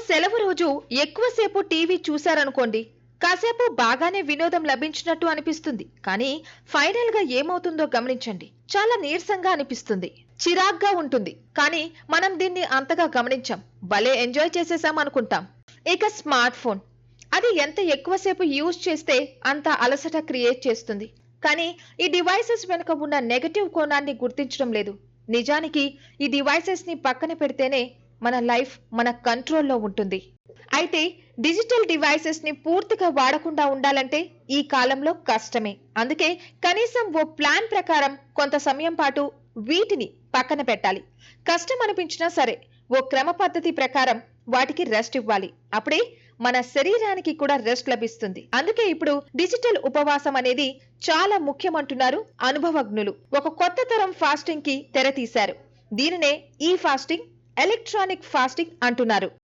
సెలవు రోజు ఎక్కువసేపు టీవీ చూశారనుకోండి, కాసేపు బాగానే వినోదం లభించినట్టు అనిపిస్తుంది. కానీ ఫైనల్ గా ఏమవుతుందో గమనించండి. చాలా నీరసంగా అనిపిస్తుంది, చిరాగ్గా ఉంటుంది. కానీ మనం దీన్ని అంతగా గమనించాం, భలే ఎంజాయ్ చేసేసాం అనుకుంటాం. ఇక స్మార్ట్ ఫోన్, అది ఎంత ఎక్కువసేపు యూజ్ చేస్తే అంత అలసట క్రియేట్ చేస్తుంది. కానీ ఈ డివైసెస్ వెనుక ఉన్న నెగటివ్ కోణాన్ని గుర్తించడం లేదు. నిజానికి ఈ డివైసెస్ ని పక్కన పెడితేనే మన లైఫ్ మన కంట్రోల్లో ఉంటుంది. అయితే డిజిటల్ డివైసెస్ ని పూర్తిగా వాడకుండా ఉండాలంటే ఈ కాలంలో కష్టమే. అందుకే కనీసం ఓ ప్లాన్ ప్రకారం కొంత సమయం పాటు వీటిని పక్కన పెట్టాలి. కష్టం అనిపించినా సరే ఓ క్రమ పద్ధతి ప్రకారం వాటికి రెస్ట్ ఇవ్వాలి. అప్పుడే మన శరీరానికి కూడా రెస్ట్ లభిస్తుంది. అందుకే ఇప్పుడు డిజిటల్ ఉపవాసం అనేది చాలా ముఖ్యమంటున్నారు అనుభవజ్ఞులు. ఒక కొత్త తరం ఫాస్టింగ్ కి తెర తీశారు. దీనినే ఈ ఫాస్టింగ్, ఎలక్ట్రానిక్ ఫాస్టింగ్ అంటున్నారు.